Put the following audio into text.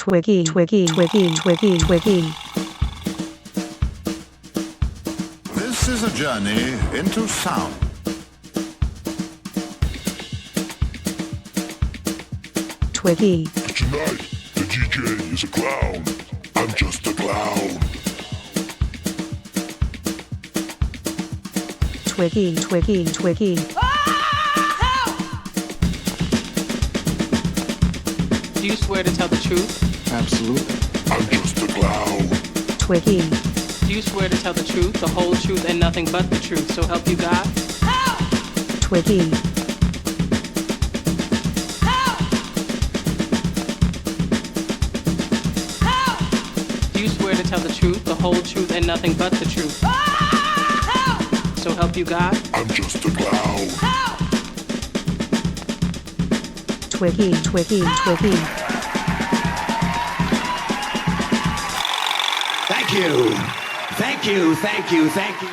Twiggy, Twiggy, Twiggy, Twiggy, Twiggy. This is a journey into sound. Twiggy. Tonight, the DJ is a clown. I'm just a clown. Twiggy, Twiggy, Twiggy. Do you swear to tell the truth? Absolutely. I'm just a clown. Twiggy. Do you swear to tell the truth, the whole truth, and nothing but the truth, so help you God? Twiggy. Do you swear to tell the truth, the whole truth, and nothing but the truth, so help you God? I'm just a clown. Twiggy, Twiggy, Twiggy. Thank you. Thank you, thank you, thank you.